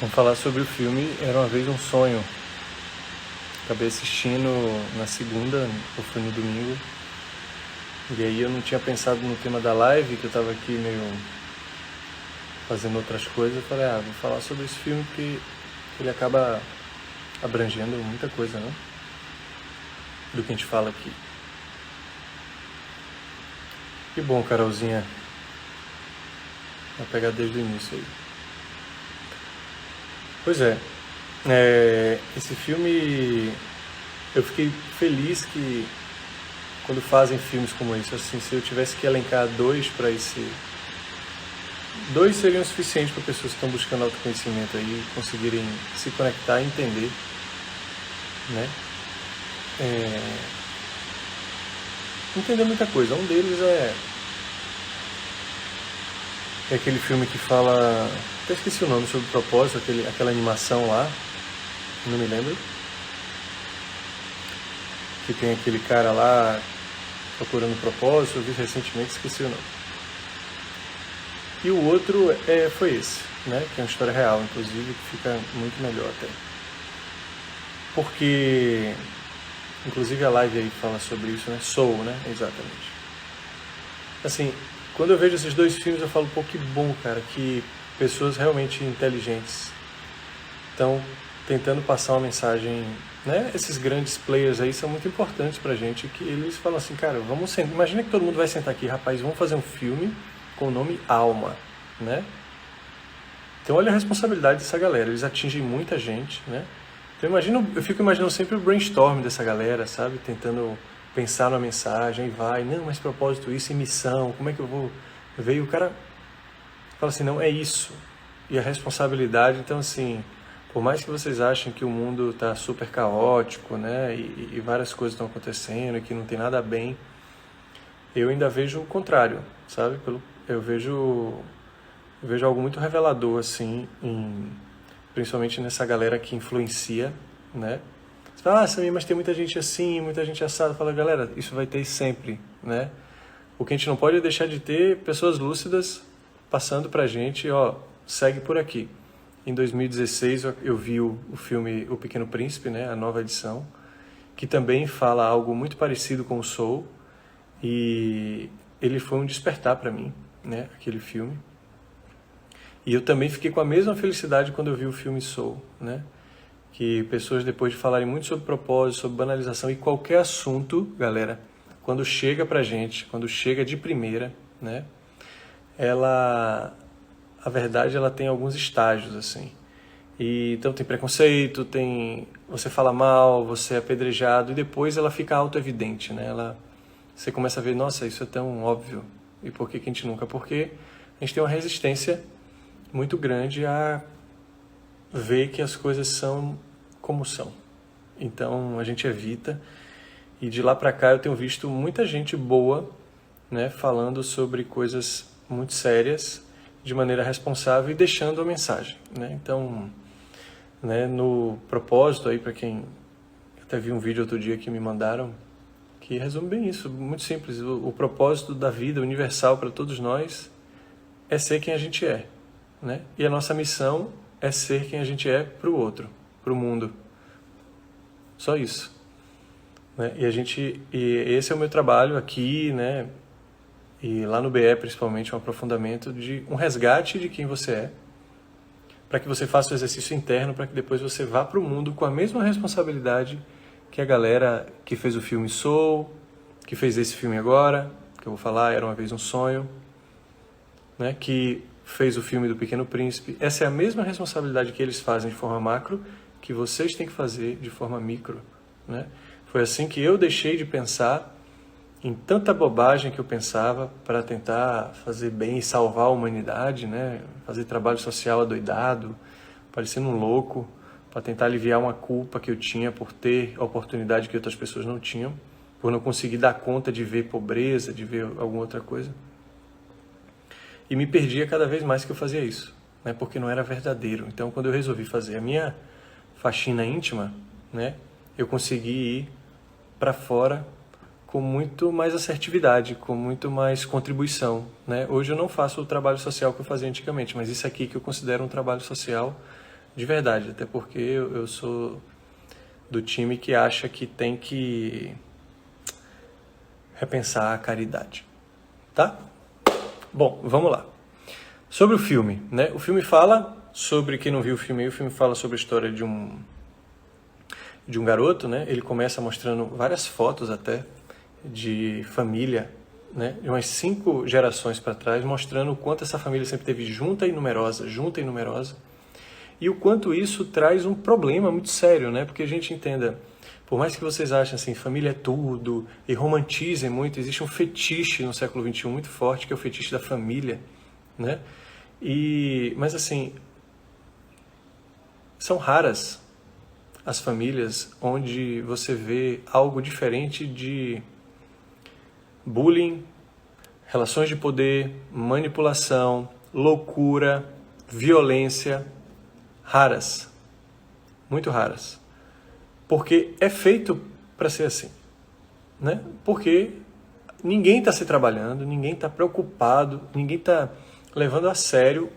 Vamos falar sobre o filme Era Uma Vez um Sonho. Acabei assistindo na segunda, ou foi no domingo. E aí eu não tinha pensado no tema da live, que eu tava aqui meio fazendo outras coisas. Eu falei, vou falar sobre esse filme porque ele acaba abrangendo muita coisa, né? Do que a gente fala aqui. Que bom, Carolzinha. Vou pegar desde o início aí. Pois é, esse filme, eu fiquei feliz que quando fazem filmes como esse, assim, se eu tivesse que elencar dois seriam suficientes para pessoas que estão buscando autoconhecimento aí, conseguirem se conectar e entender, né? Entender muita coisa. Um deles é aquele filme que fala, até esqueci o nome, sobre o propósito, aquela animação lá, não me lembro, que tem aquele cara lá procurando propósito, eu vi recentemente, esqueci o nome. E o outro foi esse, né, que é uma história real, inclusive, que fica muito melhor até. Porque, inclusive a live aí fala sobre isso, né, Soul, né, exatamente. Assim, quando eu vejo esses dois filmes eu falo, pô, que bom, cara, que pessoas realmente inteligentes estão tentando passar uma mensagem, né? Esses grandes players aí são muito importantes pra gente, que eles falam assim, cara, vamos sentar, imagina que todo mundo vai sentar aqui, rapaz, vamos fazer um filme com o nome Alma, né? Então olha a responsabilidade dessa galera, eles atingem muita gente, né? Então eu fico imaginando sempre o brainstorm dessa galera, sabe? Tentando pensar na mensagem, e não, mas propósito isso, e missão, como é que eu vou ver? E o cara fala assim, não, é isso. E a responsabilidade, então assim, por mais que vocês achem que o mundo está super caótico, né, e várias coisas estão acontecendo e que não tem nada bem, eu ainda vejo o contrário, sabe? Eu vejo algo muito revelador, assim, principalmente nessa galera que influencia, né? Você fala, Samir, mas tem muita gente assim, muita gente assada. Fala, galera, isso vai ter sempre, né? O que a gente não pode é deixar de ter pessoas lúcidas passando pra gente, segue por aqui. Em 2016 eu vi o filme O Pequeno Príncipe, né, a nova edição, que também fala algo muito parecido com o Soul, e ele foi um despertar para mim, né, aquele filme. E eu também fiquei com a mesma felicidade quando eu vi o filme Soul, né, que pessoas depois de falarem muito sobre propósito, sobre banalização e qualquer assunto, galera, quando chega pra gente, quando chega de primeira, né, a verdade, ela tem alguns estágios, assim. E, então tem preconceito, você fala mal, você é apedrejado, e depois ela fica auto-evidente, né? Você começa a ver, nossa, isso é tão óbvio. E por que a gente nunca? Porque a gente tem uma resistência muito grande a ver que as coisas são como são. Então a gente evita. E de lá pra cá eu tenho visto muita gente boa, né, falando sobre coisas muito sérias, de maneira responsável e deixando a mensagem, né? Então, né, no propósito aí, para quem até vi um vídeo outro dia que me mandaram, que resume bem isso, muito simples. O propósito da vida universal para todos nós é ser quem a gente é, né? E a nossa missão é ser quem a gente é para o outro, para o mundo. Só isso, né? E esse é o meu trabalho aqui, né? E lá no BE, principalmente, um aprofundamento de um resgate de quem você é, para que você faça o exercício interno, para que depois você vá para o mundo com a mesma responsabilidade que a galera que fez o filme Soul, que fez esse filme agora, que eu vou falar, Era Uma Vez um Sonho, né, que fez o filme do Pequeno Príncipe. Essa é a mesma responsabilidade que eles fazem de forma macro, que vocês têm que fazer de forma micro, né? Foi assim que eu deixei de pensar em tanta bobagem que eu pensava para tentar fazer bem e salvar a humanidade, né? Fazer trabalho social adoidado, parecendo um louco, para tentar aliviar uma culpa que eu tinha por ter a oportunidade que outras pessoas não tinham, por não conseguir dar conta de ver pobreza, de ver alguma outra coisa. E me perdia cada vez mais que eu fazia isso, né? Porque não era verdadeiro. Então, quando eu resolvi fazer a minha faxina íntima, né, eu consegui ir para fora com muito mais assertividade, com muito mais contribuição, né? Hoje eu não faço o trabalho social que eu fazia antigamente, mas isso aqui que eu considero um trabalho social de verdade, até porque eu sou do time que acha que tem que repensar a caridade, tá? Bom, vamos lá. Sobre o filme, né? O filme fala sobre, quem não viu o filme fala sobre a história de um garoto, né? Ele começa mostrando várias fotos até de família, né? De umas 5 gerações para trás, mostrando o quanto essa família sempre teve junta e numerosa, e o quanto isso traz um problema muito sério, né? Porque a gente entenda, por mais que vocês achem assim, família é tudo, e romantizem muito, existe um fetiche no século XXI muito forte, que é o fetiche da família, né? Mas assim, são raras as famílias onde você vê algo diferente de bullying, relações de poder, manipulação, loucura, violência. Raras. Muito raras. Porque é feito para ser assim, né? Porque ninguém está se trabalhando, ninguém está preocupado, ninguém está levando a sério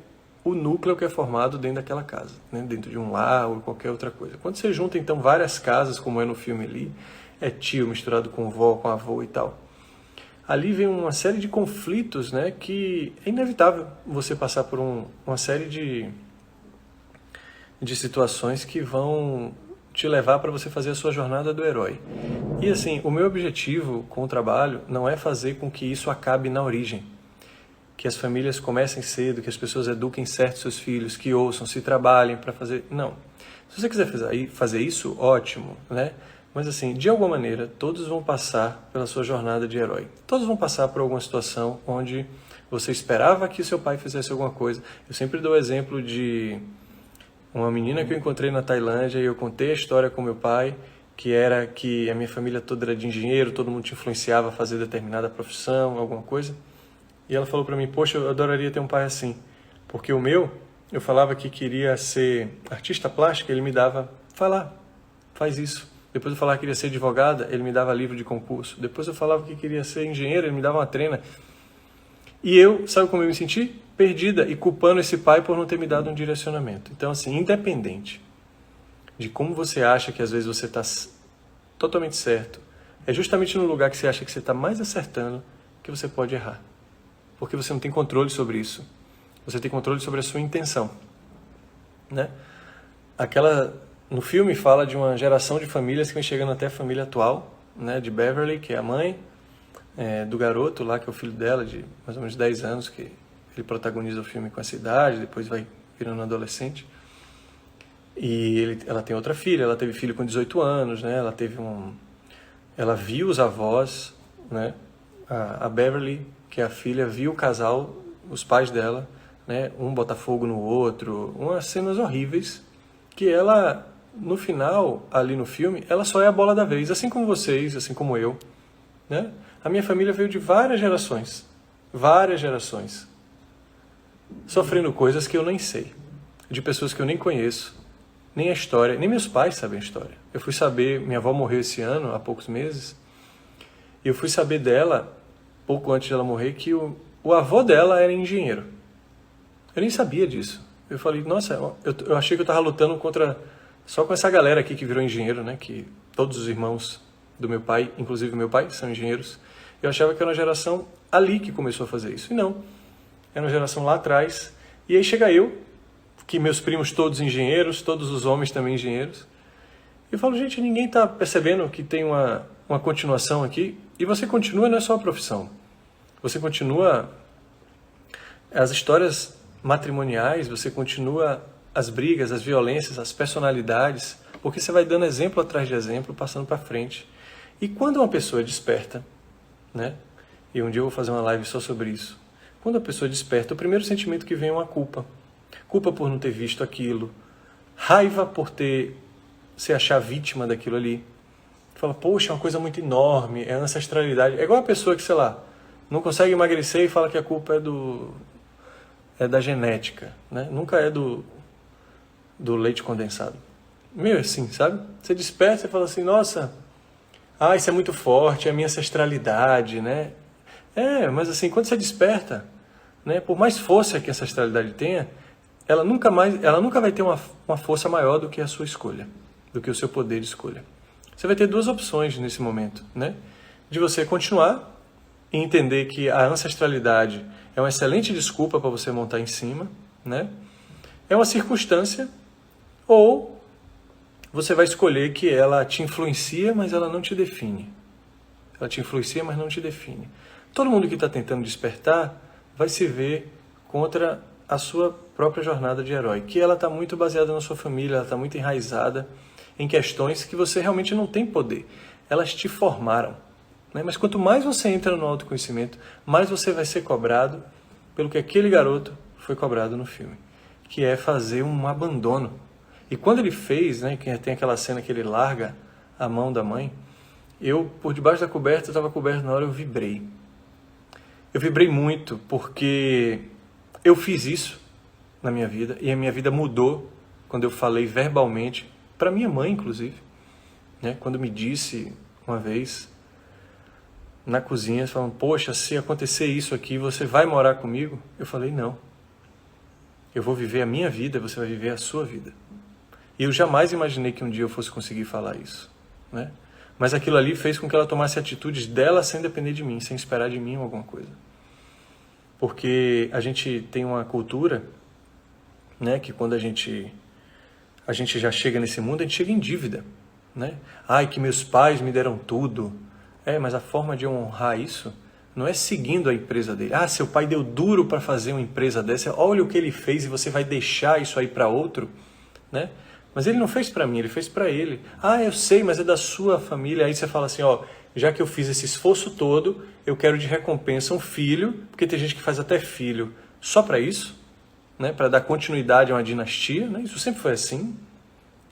o núcleo que é formado dentro daquela casa, né? Dentro de um lar ou qualquer outra coisa. Quando você junta, então, várias casas, como é no filme ali, é tio misturado com vó, com avô e tal, ali vem uma série de conflitos, né? Que é inevitável você passar por uma série de situações que vão te levar para você fazer a sua jornada do herói. E assim, o meu objetivo com o trabalho não é fazer com que isso acabe na origem. Que as famílias comecem cedo, que as pessoas eduquem certo seus filhos, que ouçam, se trabalhem para fazer... Não. Se você quiser fazer isso, ótimo, né? Mas assim, de alguma maneira, todos vão passar pela sua jornada de herói. Todos vão passar por alguma situação onde você esperava que seu pai fizesse alguma coisa. Eu sempre dou o exemplo de uma menina que eu encontrei na Tailândia e eu contei a história com meu pai, que era que a minha família toda era de engenheiro, todo mundo te influenciava a fazer determinada profissão, alguma coisa. E ela falou para mim, poxa, eu adoraria ter um pai assim. Porque o meu, eu falava que queria ser artista plástico, ele me dava, vai lá, faz isso. Depois eu falava que queria ser advogada, ele me dava livro de concurso. Depois eu falava que queria ser engenheiro, ele me dava uma treina. E eu, sabe como eu me senti? Perdida e culpando esse pai por não ter me dado um direcionamento. Então, assim, independente de como você acha que às vezes você está totalmente certo, é justamente no lugar que você acha que você está mais acertando que você pode errar. Porque você não tem controle sobre isso. Você tem controle sobre a sua intenção, né? No filme fala de uma geração de famílias que vem chegando até a família atual, né? De Beverly, que é a mãe, do garoto lá, que é o filho dela, de mais ou menos 10 anos, que ele protagoniza o filme com essa idade, depois vai virando adolescente. E ela tem outra filha, ela teve filho com 18 anos, né? Ela viu os avós, né? A Beverly, que é a filha, viu o casal, os pais dela, né? Um botar fogo no outro, umas cenas horríveis, que ela, no final, ali no filme, ela só é a bola da vez, assim como vocês, assim como eu, né? A minha família veio de várias gerações, sofrendo coisas que eu nem sei, de pessoas que eu nem conheço, nem a história, nem meus pais sabem a história. Eu fui saber, minha avó morreu esse ano, há poucos meses, e eu fui saber dela, pouco antes de ela morrer, que o avô dela era engenheiro. Eu nem sabia disso. Eu falei, nossa, eu achei que eu estava lutando só com essa galera aqui que virou engenheiro, né? Que todos os irmãos do meu pai, inclusive meu pai, são engenheiros. Eu achava que era uma geração ali que começou a fazer isso. E não. Era uma geração lá atrás. E aí chega eu, que meus primos todos engenheiros, todos os homens também engenheiros. E eu falo, gente, ninguém está percebendo que tem uma continuação aqui. E você continua, não é só a profissão. Você continua as histórias matrimoniais, você continua as brigas, as violências, as personalidades, porque você vai dando exemplo atrás de exemplo, passando para frente. E quando uma pessoa desperta, né? E um dia eu vou fazer uma live só sobre isso. Quando a pessoa desperta, o primeiro sentimento que vem é uma culpa. Culpa por não ter visto aquilo, raiva por se achar vítima daquilo ali. Fala, poxa, é uma coisa muito enorme, é ancestralidade. É igual a pessoa que, sei lá, não consegue emagrecer e fala que a culpa é da genética, né? Nunca é do leite condensado. Meio assim, sabe? Você desperta e fala assim, nossa, isso é muito forte, é a minha ancestralidade, né? Mas assim, quando você desperta, né, por mais força que a ancestralidade tenha, ela nunca vai ter uma força maior do que a sua escolha, do que o seu poder de escolha. Você vai ter duas opções nesse momento, né? De você continuar e entender que a ancestralidade é uma excelente desculpa para você montar em cima, né? É uma circunstância, ou você vai escolher que ela te influencia, mas ela não te define. Ela te influencia, mas não te define. Todo mundo que está tentando despertar vai se ver contra a sua própria jornada de herói, que ela está muito baseada na sua família, ela está muito enraizada em questões que você realmente não tem poder. Elas te formaram, né? Mas quanto mais você entra no autoconhecimento, mais você vai ser cobrado pelo que aquele garoto foi cobrado no filme, que é fazer um abandono. E quando ele fez, né, que tem aquela cena que ele larga a mão da mãe, eu, por debaixo da coberta, eu estava coberto na hora, eu vibrei. Eu vibrei muito, porque eu fiz isso na minha vida, e a minha vida mudou quando eu falei verbalmente, para minha mãe, inclusive, né, quando me disse uma vez, na cozinha, falando, poxa, se acontecer isso aqui, você vai morar comigo? Eu falei, não. Eu vou viver a minha vida, você vai viver a sua vida. E eu jamais imaginei que um dia eu fosse conseguir falar isso, né? Mas aquilo ali fez com que ela tomasse atitudes dela sem depender de mim, sem esperar de mim alguma coisa. Porque a gente tem uma cultura, né, que quando a gente já chega nesse mundo, a gente chega em dívida, né? Ai, que meus pais me deram tudo. Mas a forma de honrar isso não é seguindo a empresa dele. Ah, seu pai deu duro para fazer uma empresa dessa, olha o que ele fez e você vai deixar isso aí para outro, né? Mas ele não fez para mim, ele fez para ele. Ah, eu sei, mas é da sua família. Aí você fala assim, ó, já que eu fiz esse esforço todo, eu quero de recompensa um filho, porque tem gente que faz até filho só para isso, né? Para dar continuidade a uma dinastia, né? Isso sempre foi assim,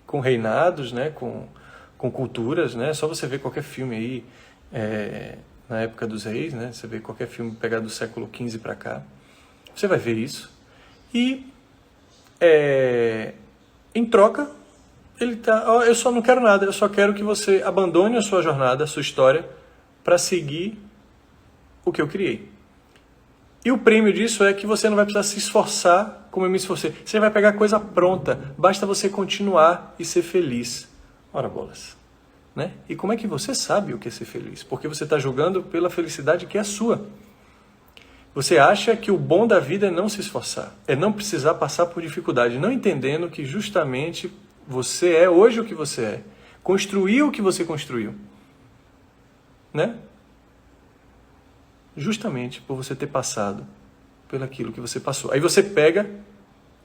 com reinados, né? Com culturas, né? Só você ver qualquer filme aí, na época dos reis, né? Você vê qualquer filme pegado do século XV para cá, você vai ver isso. E em troca, ele eu só não quero nada, eu só quero que você abandone a sua jornada, a sua história, para seguir o que eu criei. E o prêmio disso é que você não vai precisar se esforçar como eu me esforcei. Você vai pegar coisa pronta, basta você continuar e ser feliz. Ora bolas, né? E como é que você sabe o que é ser feliz? Porque você está julgando pela felicidade que é sua. Você acha que o bom da vida é não se esforçar, é não precisar passar por dificuldade, não entendendo que justamente você é hoje o que você é, construiu o que você construiu, né? Justamente por você ter passado pelaquilo que você passou. Aí você pega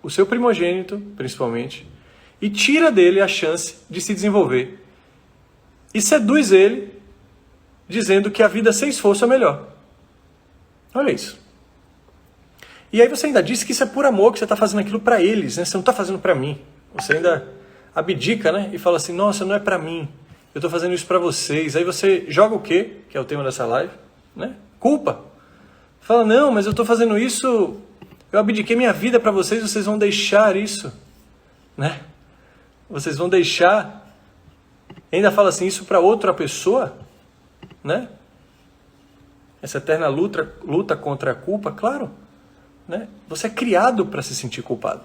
o seu primogênito, principalmente, e tira dele a chance de se desenvolver. E seduz ele, dizendo que a vida sem esforço é melhor. Olha isso. E aí você ainda diz que isso é por amor, que você está fazendo aquilo para eles, né? Você não está fazendo para mim. Você ainda abdica, né? E fala assim, nossa, não é para mim. Eu estou fazendo isso para vocês. Aí você joga o quê? Que é o tema dessa live, né? Culpa. Fala, não, mas eu estou fazendo isso, eu abdiquei minha vida para vocês, vocês vão deixar isso, né? Vocês vão deixar. Ainda fala assim, isso para outra pessoa, né? Essa eterna luta contra a culpa, claro, né? Você é criado para se sentir culpado.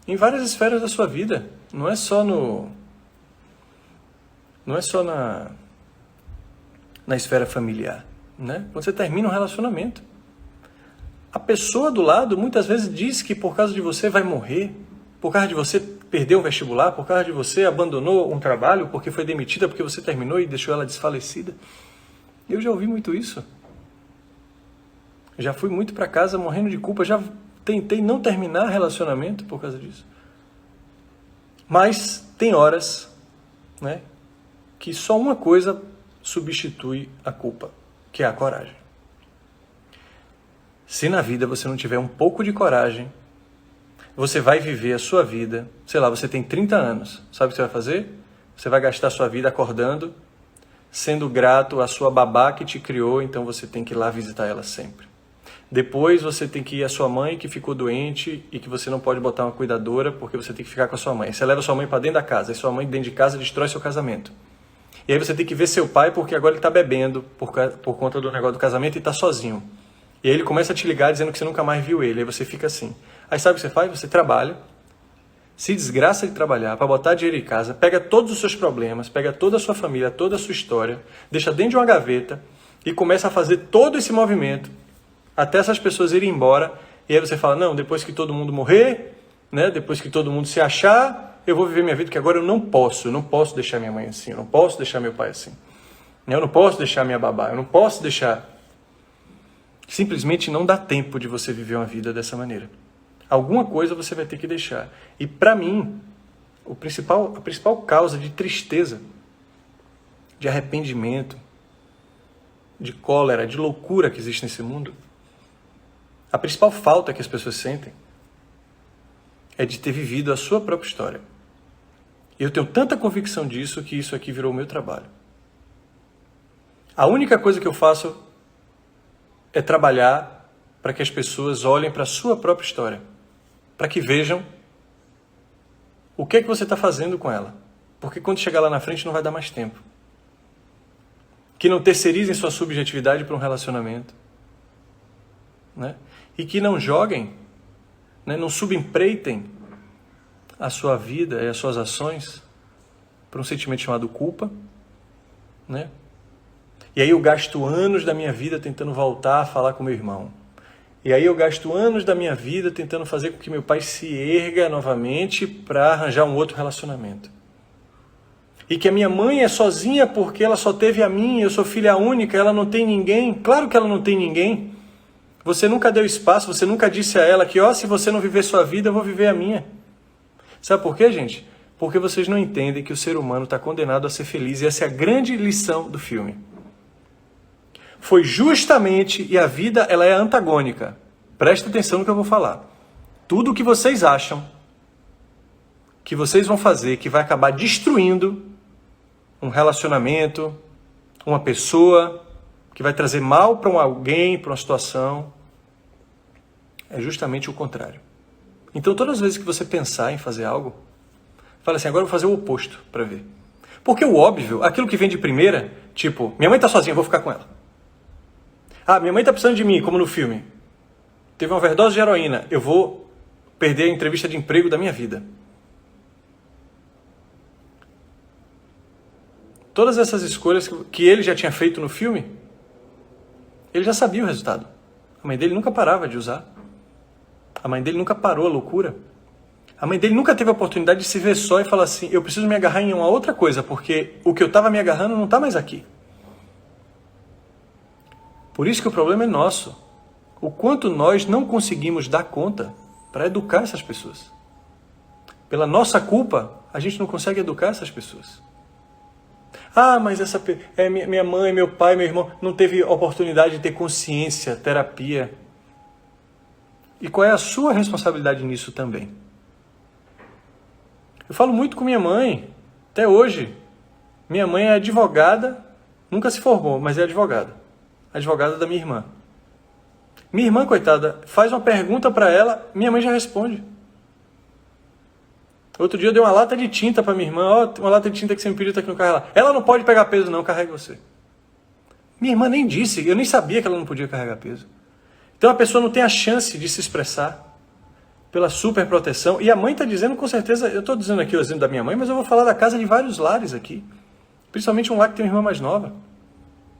Em várias esferas da sua vida. Não é só na esfera familiar, né? Quando você termina um relacionamento, a pessoa do lado muitas vezes diz que por causa de você vai morrer, por causa de você perdeu um vestibular, por causa de você abandonou um trabalho, porque foi demitida, porque você terminou e deixou ela desfalecida. Eu já ouvi muito isso. Já fui muito para casa morrendo de culpa, já tentei não terminar relacionamento por causa disso. Mas tem horas, né, que só uma coisa substitui a culpa, que é a coragem. Se na vida você não tiver um pouco de coragem, você vai viver a sua vida, sei lá, você tem 30 anos, sabe o que você vai fazer? Você vai gastar a sua vida acordando, sendo grato à sua babá que te criou, então você tem que ir lá visitar ela sempre. Depois você tem que ir à sua mãe que ficou doente e que você não pode botar uma cuidadora porque você tem que ficar com a sua mãe. Você leva sua mãe para dentro da casa, e sua mãe dentro de casa destrói seu casamento. E aí você tem que ver seu pai porque agora ele está bebendo por conta do negócio do casamento e está sozinho. E aí ele começa a te ligar dizendo que você nunca mais viu ele, aí você fica assim. Aí sabe o que você faz? Você trabalha, se desgraça de trabalhar para botar dinheiro em casa, pega todos os seus problemas, pega toda a sua família, toda a sua história, deixa dentro de uma gaveta e começa a fazer todo esse movimento até essas pessoas irem embora. E aí você fala, não, depois que todo mundo morrer, né, depois que todo mundo se achar, eu vou viver minha vida, porque agora eu não posso deixar minha mãe assim, eu não posso deixar meu pai assim, eu não posso deixar minha babá, eu não posso deixar... Simplesmente não dá tempo de você viver uma vida dessa maneira. Alguma coisa você vai ter que deixar. E para mim, a principal causa de tristeza, de arrependimento, de cólera, de loucura que existe nesse mundo, a principal falta que as pessoas sentem é de ter vivido a sua própria história. E eu tenho tanta convicção disso que isso aqui virou o meu trabalho. A única coisa que eu faço é trabalhar para que as pessoas olhem para a sua própria história, para que vejam o que é que você está fazendo com ela. Porque quando chegar lá na frente não vai dar mais tempo. Que não terceirizem sua subjetividade para um relacionamento, né? E que não joguem, né? Não subempreitem a sua vida e as suas ações para um sentimento chamado culpa, né? E aí eu gasto anos da minha vida tentando voltar a falar com meu irmão. E aí eu gasto anos da minha vida tentando fazer com que meu pai se erga novamente para arranjar um outro relacionamento. E que a minha mãe é sozinha porque ela só teve a mim, eu sou filha única, ela não tem ninguém. Claro que ela não tem ninguém. Você nunca deu espaço, você nunca disse a ela que, se você não viver sua vida, eu vou viver a minha. Sabe por quê, gente? Porque vocês não entendem que o ser humano está condenado a ser feliz. E essa é a grande lição do filme. Foi justamente, e a vida ela é antagônica. Presta atenção no que eu vou falar. Tudo o que vocês acham que vocês vão fazer, que vai acabar destruindo um relacionamento, uma pessoa, que vai trazer mal para alguém, para uma situação, é justamente o contrário. Então, todas as vezes que você pensar em fazer algo, fala assim, agora eu vou fazer o oposto para ver. Porque o óbvio, aquilo que vem de primeira, tipo, minha mãe está sozinha, eu vou ficar com ela. Minha mãe está precisando de mim, como no filme. Teve uma overdose de heroína, eu vou perder a entrevista de emprego da minha vida. Todas essas escolhas que ele já tinha feito no filme, ele já sabia o resultado. A mãe dele nunca parava de usar. A mãe dele nunca parou a loucura. A mãe dele nunca teve a oportunidade de se ver só e falar assim, eu preciso me agarrar em uma outra coisa, porque o que eu estava me agarrando não está mais aqui. Por isso que o problema é nosso. O quanto nós não conseguimos dar conta para educar essas pessoas. Pela nossa culpa, a gente não consegue educar essas pessoas. Mas minha mãe, meu pai, meu irmão não teve oportunidade de ter consciência, terapia. E qual é a sua responsabilidade nisso também? Eu falo muito com minha mãe, até hoje. Minha mãe é advogada, nunca se formou, mas é advogada. Advogada da minha irmã. Minha irmã, coitada, faz uma pergunta para ela, minha mãe já responde. Outro dia eu dei uma lata de tinta para minha irmã, uma lata de tinta que você me pediu tá aqui no carro. Ela não pode pegar peso não, carrega você. Minha irmã nem disse, eu nem sabia que ela não podia carregar peso. Então a pessoa não tem a chance de se expressar pela superproteção. E a mãe está dizendo, com certeza, eu estou dizendo aqui o exemplo da minha mãe, mas eu vou falar da casa de vários lares aqui. Principalmente um lar que tem uma irmã mais nova.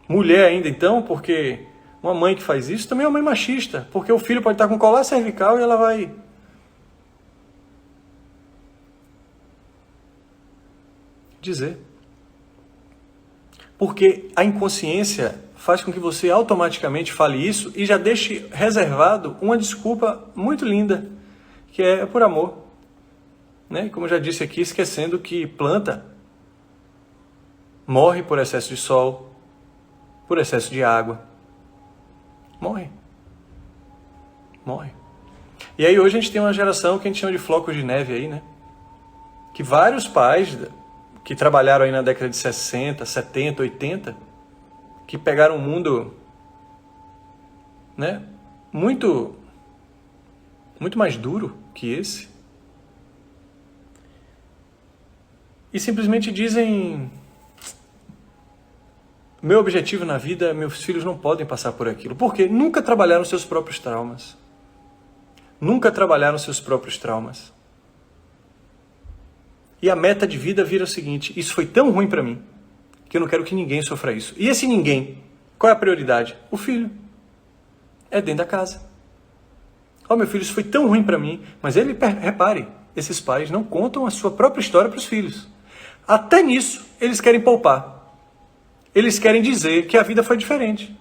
Mulher ainda então, porque uma mãe que faz isso também é uma mãe machista. Porque o filho pode estar com colar cervical e ela vai... dizer. Porque a inconsciência faz com que você automaticamente fale isso e já deixe reservado uma desculpa muito linda, que é por amor. Né? Como eu já disse aqui, esquecendo que planta morre por excesso de sol, por excesso de água. Morre. E aí hoje a gente tem uma geração que a gente chama de flocos de neve aí, né? Que vários pais que trabalharam aí na década de 60, 70, 80, que pegaram um mundo, né, muito mais duro que esse, e simplesmente dizem, meu objetivo na vida, meus filhos não podem passar por aquilo. Por quê? Nunca trabalharam seus próprios traumas. nunca trabalharam seus próprios traumas. E a meta de vida vira o seguinte: isso foi tão ruim para mim, que eu não quero que ninguém sofra isso. E esse ninguém, qual é a prioridade? O filho. É dentro da casa. Meu filho, isso foi tão ruim para mim. Mas repare, esses pais não contam a sua própria história para os filhos. Até nisso, eles querem poupar. Eles querem dizer que a vida foi diferente.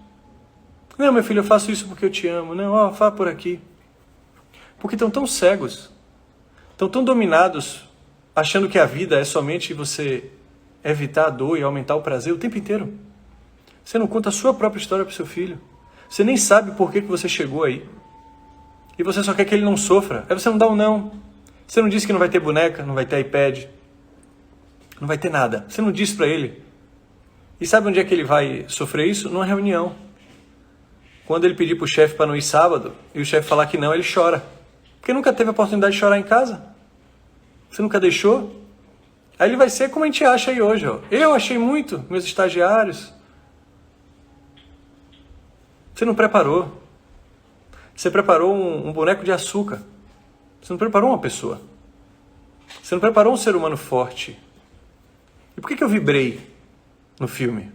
Não, meu filho, eu faço isso porque eu te amo. Não, vá por aqui. Porque estão tão cegos, estão tão dominados, achando que a vida é somente você evitar a dor e aumentar o prazer o tempo inteiro. Você não conta a sua própria história para o seu filho. Você nem sabe por que você chegou aí. E você só quer que ele não sofra. Aí você não dá um não. Você não disse que não vai ter boneca, não vai ter iPad, não vai ter nada. Você não disse para ele. E sabe onde é que ele vai sofrer isso? Numa reunião. Quando ele pedir para o chefe para não ir sábado, e o chefe falar que não, ele chora. Porque nunca teve a oportunidade de chorar em casa. Você nunca deixou? Aí ele vai ser como a gente acha aí hoje. Eu achei muito, meus estagiários. Você não preparou. Você preparou um boneco de açúcar. Você não preparou uma pessoa. Você não preparou um ser humano forte. E por que eu vibrei no filme?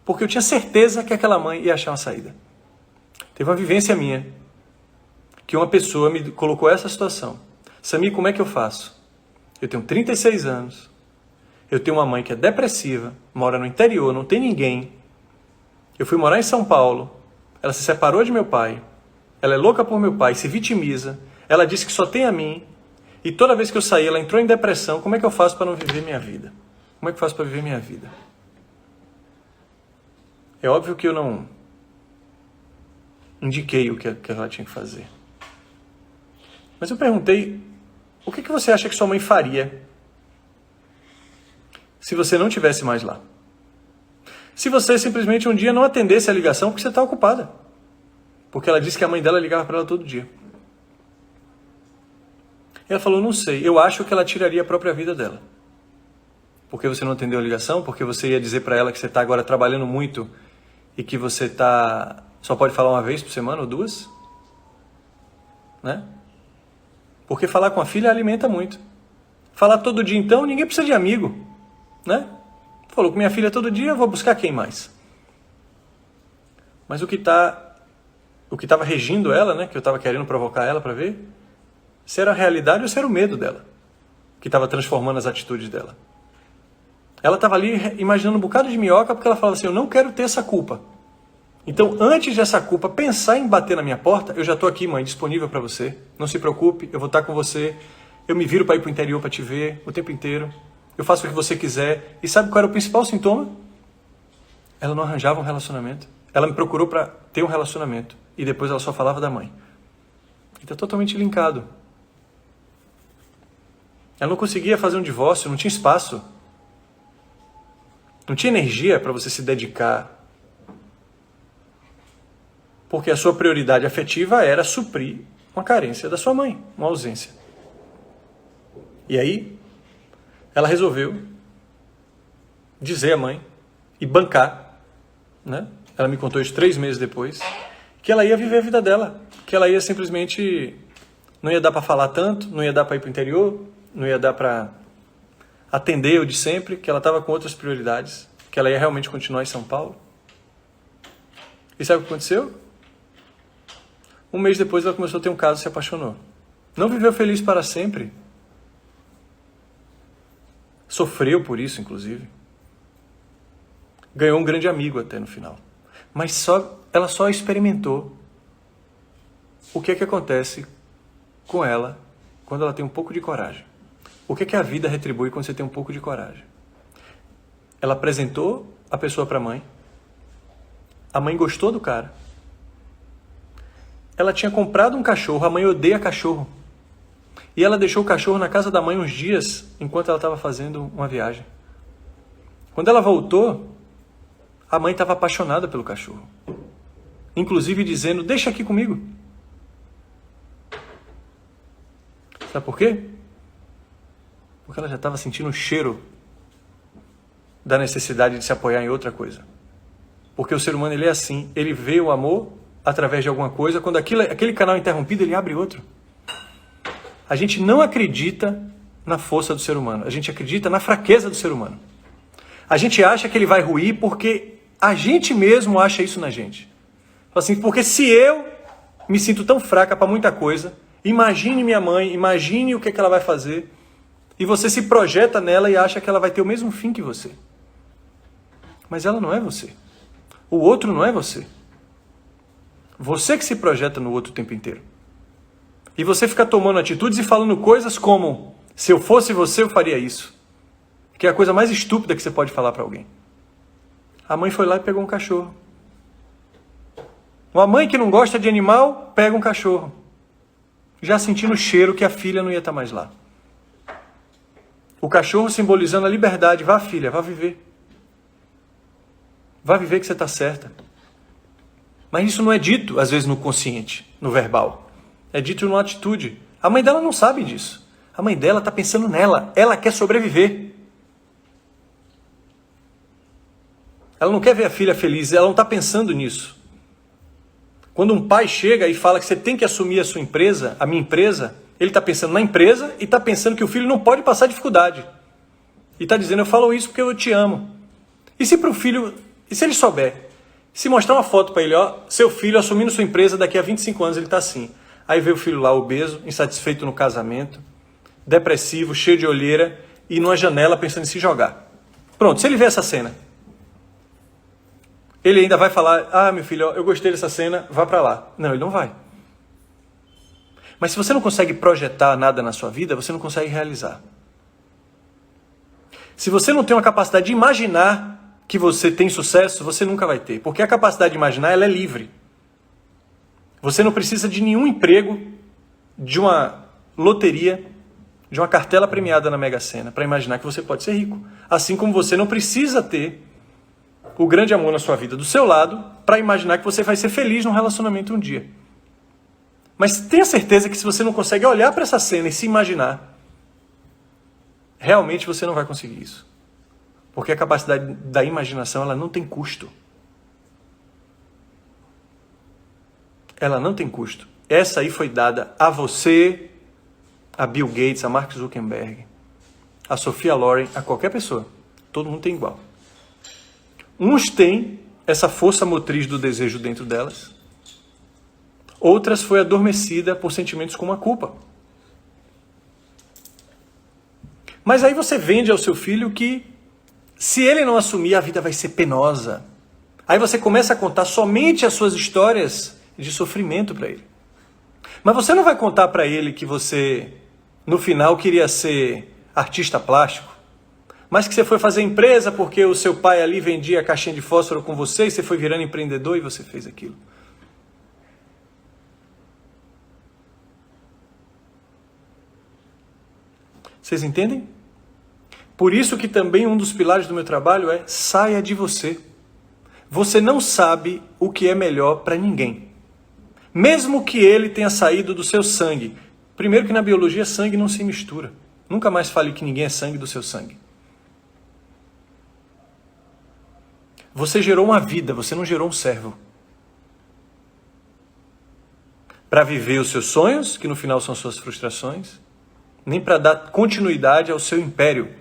Porque eu tinha certeza que aquela mãe ia achar uma saída. Teve uma vivência minha, que uma pessoa me colocou essa situação. Samir, como é que eu faço? Eu tenho 36 anos, eu tenho uma mãe que é depressiva, mora no interior, não tem ninguém. Eu fui morar em São Paulo, ela se separou de meu pai, ela é louca por meu pai, se vitimiza, ela disse que só tem a mim, e toda vez que eu saí ela entrou em depressão. Como é que eu faço para não viver minha vida? Como é que eu faço para viver minha vida? É óbvio que eu não indiquei o que ela tinha que fazer. Mas eu perguntei, o que você acha que sua mãe faria se você não estivesse mais lá? Se você simplesmente um dia não atendesse a ligação porque você está ocupada. Porque ela disse que a mãe dela ligava para ela todo dia. Ela falou, não sei, eu acho que ela tiraria a própria vida dela. Porque você não atendeu a ligação? Porque você ia dizer para ela que você está agora trabalhando muito e que você só pode falar uma vez por semana ou duas? Né? Porque falar com a filha alimenta muito. Falar todo dia então, ninguém precisa de amigo. Né? Falou com minha filha todo dia, eu vou buscar quem mais? Mas o que estava regindo ela, né, que eu estava querendo provocar ela para ver, se era a realidade ou se era o medo dela, que estava transformando as atitudes dela. Ela estava ali imaginando um bocado de minhoca, porque ela falava assim, eu não quero ter essa culpa. Então, antes dessa culpa pensar em bater na minha porta, eu já estou aqui, mãe, disponível para você. Não se preocupe, eu vou estar com você. Eu me viro para ir para o interior para te ver o tempo inteiro. Eu faço o que você quiser. E sabe qual era o principal sintoma? Ela não arranjava um relacionamento. Ela me procurou para ter um relacionamento. E depois ela só falava da mãe. E está totalmente linkado. Ela não conseguia fazer um divórcio, não tinha espaço. Não tinha energia para você se dedicar. Porque a sua prioridade afetiva era suprir uma carência da sua mãe, uma ausência. E aí, ela resolveu dizer à mãe e bancar, né? Ela me contou isso 3 meses depois, que ela ia viver a vida dela, que ela ia simplesmente, não ia dar para falar tanto, não ia dar para ir para o interior, não ia dar para atender o de sempre, que ela estava com outras prioridades, que ela ia realmente continuar em São Paulo. E sabe o que aconteceu? 1 mês depois ela começou a ter um caso e se apaixonou. Não viveu feliz para sempre. Sofreu por isso, inclusive. Ganhou um grande amigo até no final. Mas ela só experimentou o que é que acontece com ela quando ela tem um pouco de coragem. O que é que a vida retribui quando você tem um pouco de coragem? Ela apresentou a pessoa para a mãe gostou do cara. Ela tinha comprado um cachorro, a mãe odeia cachorro. E ela deixou o cachorro na casa da mãe uns dias, enquanto ela estava fazendo uma viagem. Quando ela voltou, a mãe estava apaixonada pelo cachorro. Inclusive dizendo, deixa aqui comigo. Sabe por quê? Porque ela já estava sentindo o cheiro da necessidade de se apoiar em outra coisa. Porque o ser humano ele é assim, ele vê o amor através de alguma coisa, quando aquele canal é interrompido, ele abre outro. A gente não acredita na força do ser humano, a gente acredita na fraqueza do ser humano. A gente acha que ele vai ruir porque a gente mesmo acha isso na gente. Assim, porque se eu me sinto tão fraca para muita coisa, imagine minha mãe, imagine o que ela vai fazer, e você se projeta nela e acha que ela vai ter o mesmo fim que você. Mas ela não é você. O outro não é você. Você que se projeta no outro o tempo inteiro. E você fica tomando atitudes e falando coisas como: se eu fosse você, eu faria isso. Que é a coisa mais estúpida que você pode falar para alguém. A mãe foi lá e pegou um cachorro. Uma mãe que não gosta de animal, pega um cachorro. Já sentindo o cheiro que a filha não ia estar mais lá. O cachorro simbolizando a liberdade. Vá, filha, vá viver. Vá viver que você está certa. Mas isso não é dito, às vezes, no consciente, no verbal. É dito numa atitude. A mãe dela não sabe disso. A mãe dela está pensando nela. Ela quer sobreviver. Ela não quer ver a filha feliz. Ela não está pensando nisso. Quando um pai chega e fala que você tem que assumir a sua empresa, a minha empresa, ele está pensando na empresa e está pensando que o filho não pode passar dificuldade. E está dizendo: eu falo isso porque eu te amo. E se para o filho, e se ele souber, se mostrar uma foto para ele, ó, seu filho assumindo sua empresa, daqui a 25 anos ele está assim. Aí vê o filho lá obeso, insatisfeito no casamento, depressivo, cheio de olheira e numa janela pensando em se jogar. Pronto, se ele vê essa cena, ele ainda vai falar: ah, meu filho, eu gostei dessa cena, vá para lá. Não, ele não vai. Mas se você não consegue projetar nada na sua vida, você não consegue realizar. Se você não tem uma capacidade de imaginar que você tem sucesso, você nunca vai ter. Porque a capacidade de imaginar, ela é livre. Você não precisa de nenhum emprego, de uma loteria, de uma cartela premiada na Mega Sena, para imaginar que você pode ser rico. Assim como você não precisa ter o grande amor na sua vida do seu lado, para imaginar que você vai ser feliz num relacionamento um dia. Mas tenha certeza que se você não consegue olhar para essa cena e se imaginar, realmente você não vai conseguir isso. Porque a capacidade da imaginação, ela não tem custo. Ela não tem custo. Essa aí foi dada a você, a Bill Gates, a Mark Zuckerberg, a Sophia Loren, a qualquer pessoa. Todo mundo tem igual. Uns têm essa força motriz do desejo dentro delas. Outras foi adormecida por sentimentos como a culpa. Mas aí você vende ao seu filho que, se ele não assumir, a vida vai ser penosa. Aí você começa a contar somente as suas histórias de sofrimento para ele. Mas você não vai contar para ele que você, no final, queria ser artista plástico, mas que você foi fazer empresa porque o seu pai ali vendia caixinha de fósforo com você e você foi virando empreendedor e você fez aquilo. Vocês entendem? Por isso que também um dos pilares do meu trabalho é: saia de você. Você não sabe o que é melhor para ninguém. Mesmo que ele tenha saído do seu sangue. Primeiro que na biologia sangue não se mistura. Nunca mais fale que ninguém é sangue do seu sangue. Você gerou uma vida, você não gerou um servo. Para viver os seus sonhos, que no final são suas frustrações, nem para dar continuidade ao seu império,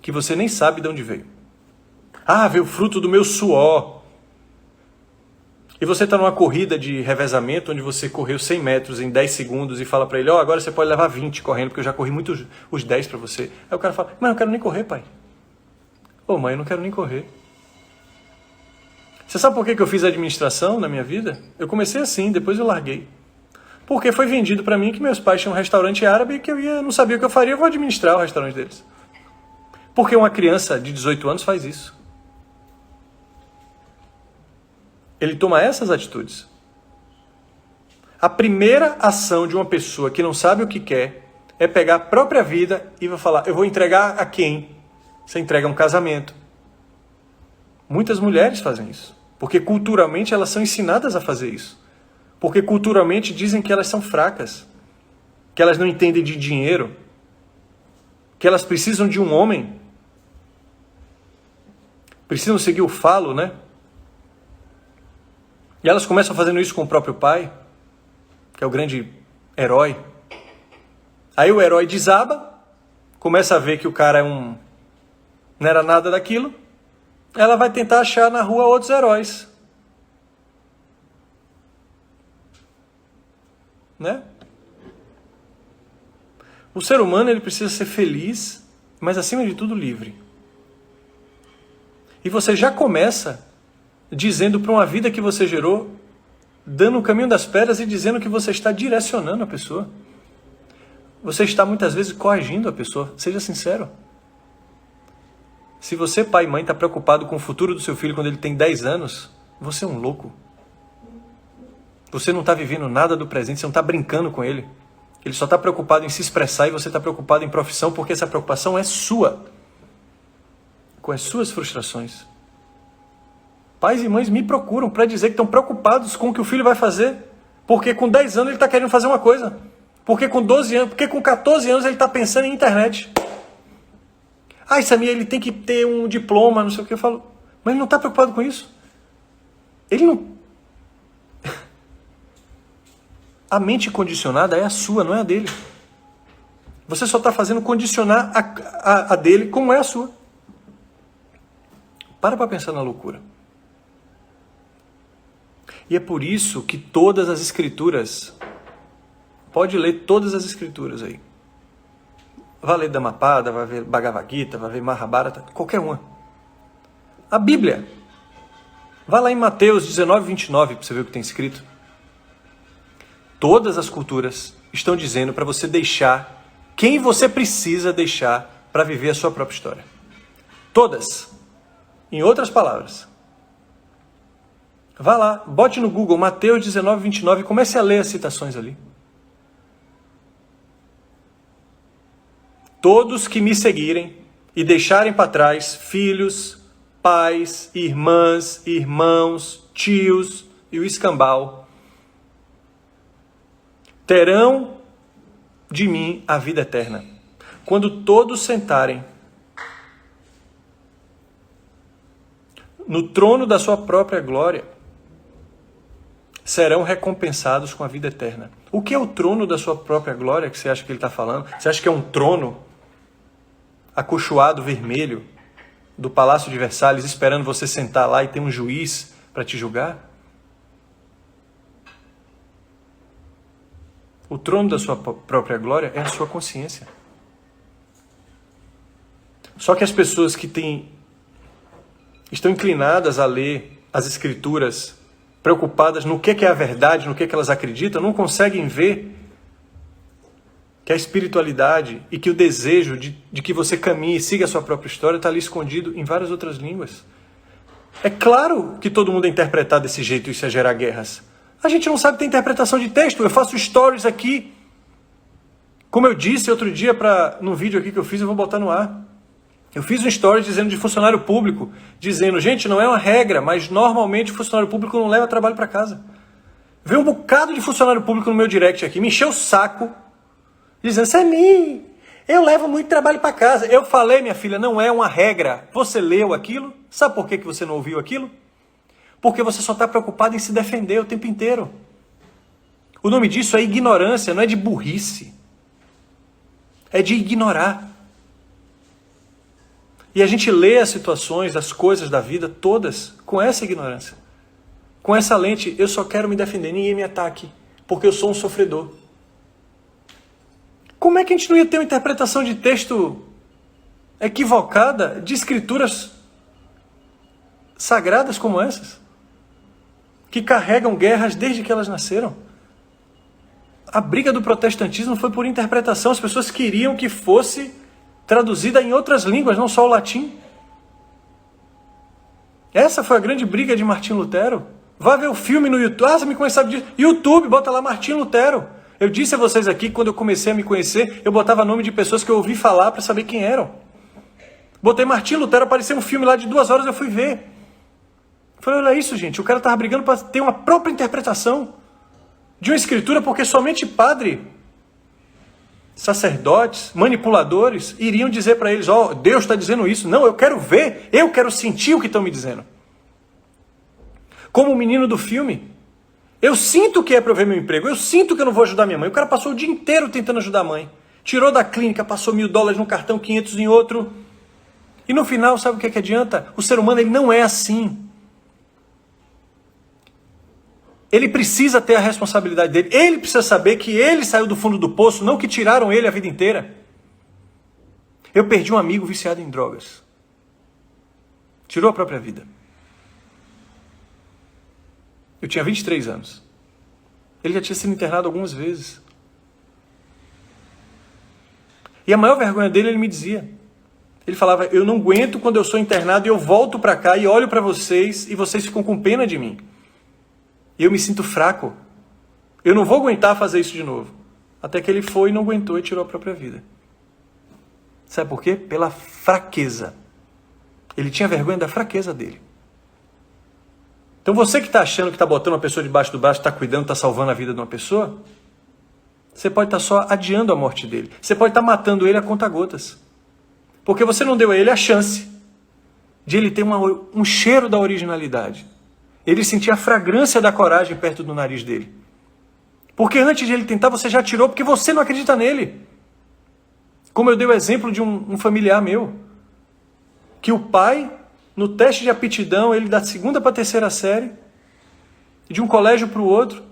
que você nem sabe de onde veio. Ah, veio o fruto do meu suor. E você está numa corrida de revezamento, onde você correu 100 metros em 10 segundos e fala para ele: ó, agora você pode levar 20 correndo, porque eu já corri muito os 10 para você. Aí o cara fala: mas eu não quero nem correr, pai. Ô, mãe, eu não quero nem correr. Você sabe por que eu fiz administração na minha vida? Eu comecei assim, depois eu larguei. Porque foi vendido para mim que meus pais tinham um restaurante árabe e que eu não sabia o que eu faria, eu vou administrar o restaurante deles. Porque uma criança de 18 anos faz isso. Ele toma essas atitudes. A primeira ação de uma pessoa que não sabe o que quer é pegar a própria vida e vai falar: eu vou entregar a quem? Você entrega um casamento. Muitas mulheres fazem isso. Porque culturalmente elas são ensinadas a fazer isso. Porque culturalmente dizem que elas são fracas. Que elas não entendem de dinheiro. Que elas precisam de um homem. Precisam seguir o falo, né? E elas começam fazendo isso com o próprio pai, que é o grande herói. Aí o herói desaba, começa a ver que o cara não era nada daquilo. Ela vai tentar achar na rua outros heróis. Né? O ser humano, ele precisa ser feliz, mas acima de tudo livre. E você já começa dizendo para uma vida que você gerou, dando o caminho das pedras e dizendo que você está direcionando a pessoa. Você está muitas vezes coagindo a pessoa. Seja sincero. Se você, pai e mãe, está preocupado com o futuro do seu filho quando ele tem 10 anos, você é um louco. Você não está vivendo nada do presente, você não está brincando com ele. Ele só está preocupado em se expressar e você está preocupado em profissão, porque essa preocupação é sua. Com as suas frustrações. Pais e mães me procuram para dizer que estão preocupados com o que o filho vai fazer. Porque com 10 anos ele está querendo fazer uma coisa. Porque com 12 anos, porque com 14 anos ele está pensando em internet. Ah, Samir, ele tem que ter um diploma, não sei o que. Eu falo, mas ele não está preocupado com isso? Ele não... A mente condicionada é a sua, não é a dele. Você só está fazendo condicionar a dele como é a sua. Para pensar na loucura. E é por isso que todas as escrituras, pode ler todas as escrituras aí. Vai ler Dhammapada, vai ver Bhagavad Gita, vai ver Mahabharata, qualquer uma. A Bíblia. Vai lá em Mateus 19, 29 para você ver o que tem escrito. Todas as culturas estão dizendo para você deixar quem você precisa deixar para viver a sua própria história. Todas. Em outras palavras. Vá lá, bote no Google Mateus 19, 29 e comece a ler as citações ali. Todos que me seguirem e deixarem para trás filhos, pais, irmãs, irmãos, tios e o escambau, terão de mim a vida eterna. Quando todos sentarem no trono da sua própria glória, serão recompensados com a vida eterna. O que é o trono da sua própria glória que você acha que ele está falando? Você acha que é um trono acolchoado vermelho do Palácio de Versalhes esperando você sentar lá e ter um juiz para te julgar? O trono da sua própria glória é a sua consciência. Só que as pessoas que estão inclinadas a ler as escrituras, preocupadas no que é a verdade, no que elas acreditam, não conseguem ver que a espiritualidade e que o desejo de que você caminhe e siga a sua própria história está ali escondido em várias outras línguas. É claro que todo mundo é interpretado desse jeito e isso é gerar guerras. A gente não sabe ter interpretação de texto. Eu faço stories aqui. Como eu disse outro dia num vídeo aqui que eu fiz, eu vou botar no ar. Eu fiz um story dizendo de funcionário público, dizendo, gente, não é uma regra, mas normalmente o funcionário público não leva trabalho para casa. Veio um bocado de funcionário público no meu direct aqui, me encheu o saco, dizendo, Samir, eu levo muito trabalho para casa. Eu falei, minha filha, não é uma regra. Você leu aquilo? Sabe por que você não ouviu aquilo? Porque você só está preocupado em se defender o tempo inteiro. O nome disso é ignorância, não é de burrice. É de ignorar. E a gente lê as situações, as coisas da vida, todas, com essa ignorância. Com essa lente, eu só quero me defender, ninguém me ataque, porque eu sou um sofredor. Como é que a gente não ia ter uma interpretação de texto equivocada de escrituras sagradas como essas? Que carregam guerras desde que elas nasceram. A briga do protestantismo foi por interpretação. As pessoas queriam que fosse traduzida em outras línguas, não só o latim. Essa foi a grande briga de Martinho Lutero. Vá ver o filme no YouTube. Ah, você me conhece, sabe disso? YouTube, bota lá Martinho Lutero. Eu disse a vocês aqui, quando eu comecei a me conhecer, eu botava nome de pessoas que eu ouvi falar para saber quem eram. Botei Martinho Lutero, apareceu um filme lá de 2 horas, eu fui ver. Falei, olha isso, gente, o cara estava brigando para ter uma própria interpretação de uma escritura, porque somente padre, sacerdotes, manipuladores, iriam dizer para eles, ó, Deus está dizendo isso. Não, eu quero ver, eu quero sentir o que estão me dizendo. Como o menino do filme, Eu sinto que é para eu ver meu emprego, eu sinto que eu não vou ajudar minha mãe. O cara passou o dia inteiro tentando ajudar a mãe. Tirou da clínica, passou $1.000 num cartão, 500 em outro. E no final, sabe o que adianta? O ser humano ele não é assim. Ele precisa ter a responsabilidade dele. Ele precisa saber que ele saiu do fundo do poço, não que tiraram ele a vida inteira. Eu perdi um amigo viciado em drogas. Tirou a própria vida. Eu tinha 23 anos. Ele já tinha sido internado algumas vezes. E a maior vergonha dele, ele me dizia. Ele falava, eu não aguento quando eu sou internado e eu volto para cá e olho para vocês e vocês ficam com pena de mim. E eu me sinto fraco. Eu não vou aguentar fazer isso de novo. Até que ele foi e não aguentou e tirou a própria vida. Sabe por quê? Pela fraqueza. Ele tinha vergonha da fraqueza dele. Então você que está achando que está botando uma pessoa debaixo do braço, está cuidando, está salvando a vida de uma pessoa, você pode estar só adiando a morte dele. Você pode estar matando ele a conta-gotas. Porque você não deu a ele a chance de ele ter um cheiro da originalidade. Ele sentia a fragrância da coragem perto do nariz dele. Porque antes de ele tentar, você já tirou, porque você não acredita nele. Como eu dei o exemplo de um familiar meu, que o pai, no teste de aptidão, ele da 2ª para a 3ª série, de um colégio para o outro,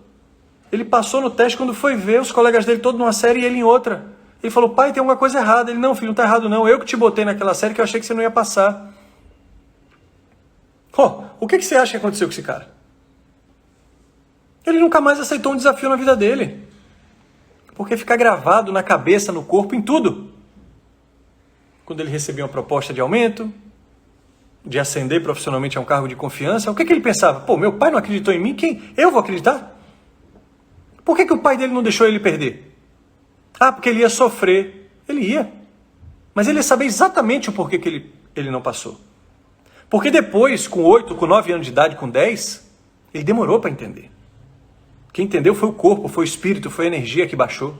ele passou no teste, quando foi ver os colegas dele todos numa série e ele em outra. Ele falou, pai, tem alguma coisa errada. Ele, não, filho, não está errado não. Eu que te botei naquela série que eu achei que você não ia passar. O que você acha que aconteceu com esse cara? Ele nunca mais aceitou um desafio na vida dele. Porque fica gravado na cabeça, no corpo, em tudo. Quando ele recebia uma proposta de aumento, de ascender profissionalmente a um cargo de confiança, o que ele pensava? Pô, meu pai não acreditou em mim, quem? Eu vou acreditar? Por que o pai dele não deixou ele perder? Ah, porque ele ia sofrer. Ele ia. Mas ele ia saber exatamente o porquê que ele não passou. Porque depois, com 8, com 9 anos de idade, com 10, ele demorou para entender. Quem entendeu foi o corpo, foi o espírito, foi a energia que baixou.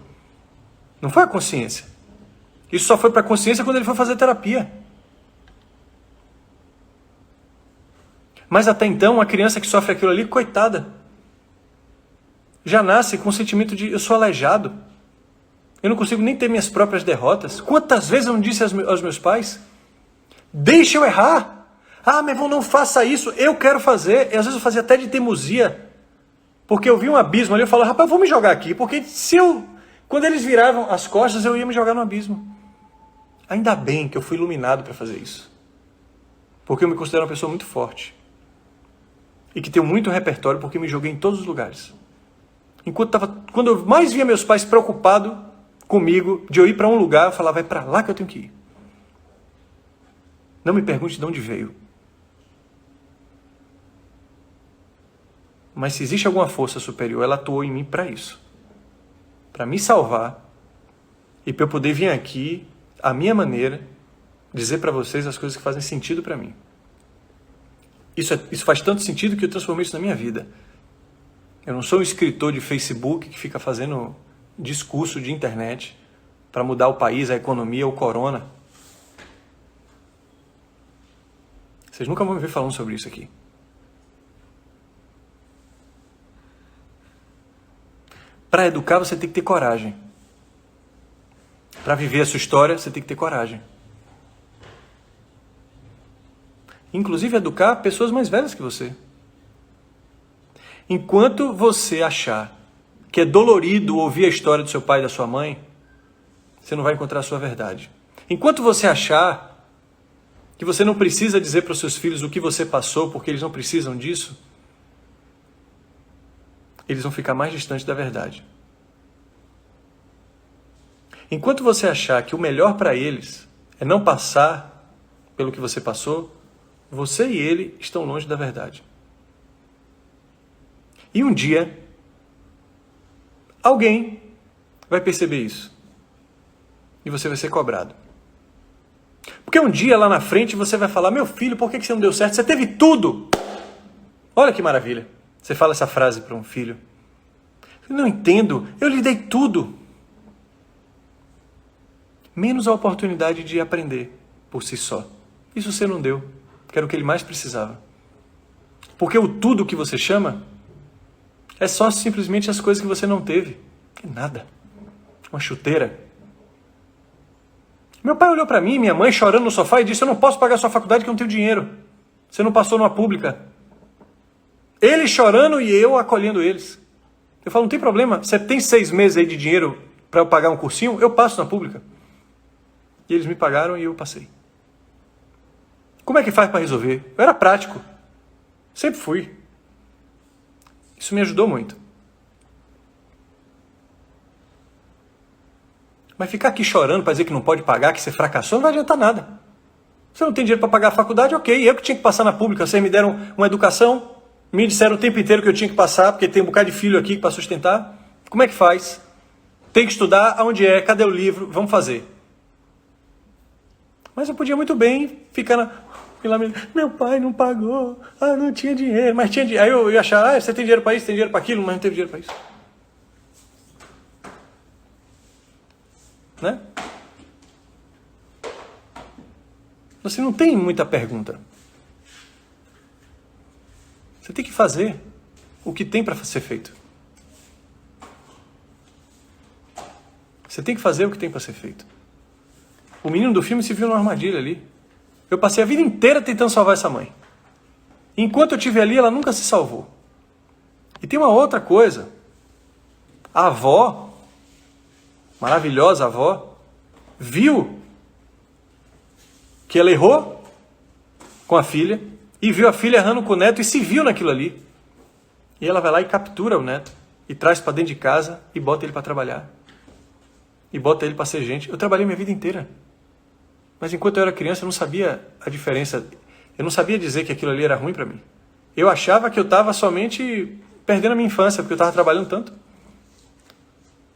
Não foi a consciência. Isso só foi para a consciência quando ele foi fazer terapia. Mas até então, a criança que sofre aquilo ali, coitada, já nasce com o sentimento de eu sou aleijado. Eu não consigo nem ter minhas próprias derrotas. Quantas vezes eu não disse aos meus pais? Deixa eu errar. Ah, meu irmão, não faça isso. Eu quero fazer. E às vezes eu fazia até de teimosia. Porque eu vi um abismo ali, eu falava, rapaz, eu vou me jogar aqui. Porque quando eles viravam as costas, eu ia me jogar no abismo. Ainda bem que eu fui iluminado para fazer isso. Porque eu me considero uma pessoa muito forte. E que tenho muito repertório, porque me joguei em todos os lugares. Quando eu mais via meus pais preocupados comigo, de eu ir para um lugar, eu falava, é para lá que eu tenho que ir. Não me pergunte de onde veio. Mas se existe alguma força superior, ela atuou em mim para isso. Para me salvar e para eu poder vir aqui, à minha maneira, dizer para vocês as coisas que fazem sentido para mim. Isso faz tanto sentido que eu transformei isso na minha vida. Eu não sou um escritor de Facebook que fica fazendo discurso de internet para mudar o país, a economia, o corona. Vocês nunca vão me ver falando sobre isso aqui. Para educar, você tem que ter coragem. Para viver a sua história, você tem que ter coragem. Inclusive, educar pessoas mais velhas que você. Enquanto você achar que é dolorido ouvir a história do seu pai e da sua mãe, você não vai encontrar a sua verdade. Enquanto você achar que você não precisa dizer para os seus filhos o que você passou, porque eles não precisam disso, eles vão ficar mais distantes da verdade. Enquanto você achar que o melhor para eles é não passar pelo que você passou, você e ele estão longe da verdade. E um dia, alguém vai perceber isso. E você vai ser cobrado. Porque um dia lá na frente você vai falar, meu filho, por que você não deu certo? Você teve tudo. Olha que maravilha. Você fala essa frase para um filho. Eu não entendo, eu lhe dei tudo. Menos a oportunidade de aprender por si só. Isso você não deu, que era o que ele mais precisava. Porque o tudo que você chama É só simplesmente as coisas que você não teve. Que nada. Uma chuteira. Meu pai olhou para mim, minha mãe chorando no sofá e disse: eu não posso pagar sua faculdade porque eu não tenho dinheiro. Você não passou numa pública. Eles chorando e eu acolhendo eles. Eu falo, não tem problema, você tem 6 meses aí de dinheiro para eu pagar um cursinho? Eu passo na pública. E eles me pagaram e eu passei. Como é que faz para resolver? Eu era prático. Sempre fui. Isso me ajudou muito. Mas ficar aqui chorando para dizer que não pode pagar, que você fracassou, não vai adiantar nada. Você não tem dinheiro para pagar a faculdade, ok. Eu que tinha que passar na pública. Vocês me deram uma educação, me disseram o tempo inteiro que eu tinha que passar, porque tem um bocado de filho aqui para sustentar. Como é que faz? Tem que estudar, aonde é? Cadê o livro? Vamos fazer. Mas eu podia muito bem ficar na... Meu pai não pagou, não tinha dinheiro, mas tinha dinheiro. Aí eu ia achar, você tem dinheiro para isso, tem dinheiro para aquilo, mas não teve dinheiro para isso. Né? Você não tem muita pergunta. Você tem que fazer o que tem para ser feito. Você tem que fazer o que tem para ser feito. O menino do filme se viu numa armadilha ali. Eu passei a vida inteira tentando salvar essa mãe. Enquanto eu estive ali, ela nunca se salvou. E tem uma outra coisa. A avó, maravilhosa avó, viu que ela errou com a filha e viu a filha errando com o neto e se viu naquilo ali. E ela vai lá e captura o neto e traz para dentro de casa e bota ele para trabalhar. E bota ele para ser gente. Eu trabalhei minha vida inteira. Mas enquanto eu era criança, eu não sabia a diferença. Eu não sabia dizer que aquilo ali era ruim para mim. Eu achava que eu estava somente perdendo a minha infância, porque eu estava trabalhando tanto.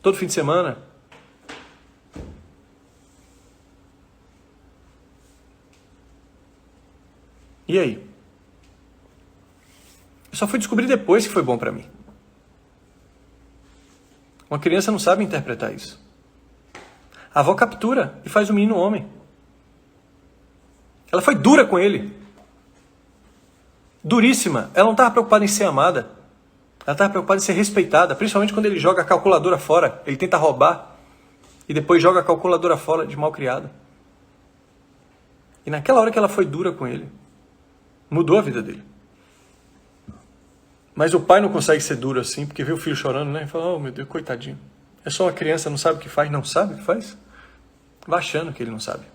Todo fim de semana. E aí? Eu só fui descobrir depois que foi bom para mim. Uma criança não sabe interpretar isso. A avó captura e faz o menino homem. Ela foi dura com ele. Duríssima. Ela não estava preocupada em ser amada. Ela estava preocupada em ser respeitada. Principalmente quando ele joga a calculadora fora. Ele tenta roubar. E depois joga a calculadora fora de mal criado. E naquela hora que ela foi dura com ele, mudou a vida dele. Mas o pai não consegue ser duro assim, porque vê o filho chorando, né? E fala, oh meu Deus, coitadinho. É só uma criança, não sabe o que faz. Não sabe o que faz? Vai achando que ele não sabe.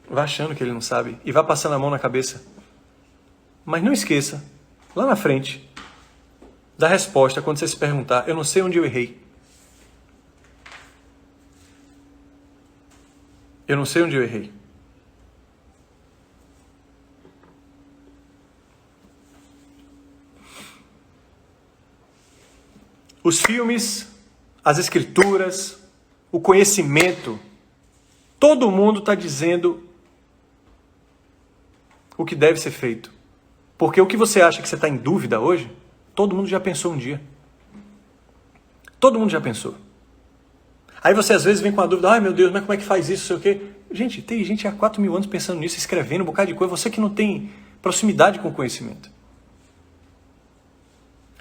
Vai achando que ele não sabe e vai passando a mão na cabeça. Mas não esqueça, lá na frente, da resposta quando você se perguntar, eu não sei onde eu errei. Eu não sei onde eu errei. Os filmes, as escrituras, o conhecimento, todo mundo está dizendo o que deve ser feito. Porque o que você acha que você está em dúvida hoje, todo mundo já pensou um dia. Todo mundo já pensou. Aí você às vezes vem com a dúvida, ai meu Deus, mas como é que faz isso, sei o quê. Gente, tem gente há 4.000 anos pensando nisso, escrevendo um bocado de coisa, você que não tem proximidade com o conhecimento.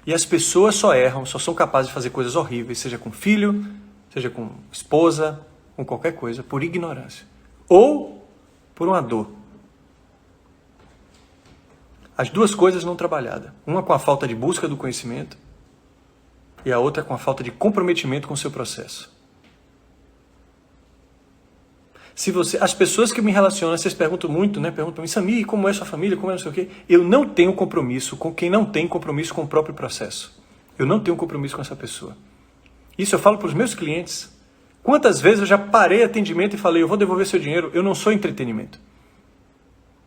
E as pessoas só erram, só são capazes de fazer coisas horríveis, seja com filho, seja com esposa, com qualquer coisa, por ignorância. Ou por uma dor. As duas coisas não trabalhadas. Uma com a falta de busca do conhecimento e a outra com a falta de comprometimento com o seu processo. As pessoas que me relacionam, vocês perguntam muito, né? Perguntam para mim, Samir, como é sua família, como é não sei o quê? Eu não tenho compromisso com quem não tem compromisso com o próprio processo. Eu não tenho compromisso com essa pessoa. Isso eu falo para os meus clientes. Quantas vezes eu já parei atendimento e falei, eu vou devolver seu dinheiro, eu não sou entretenimento.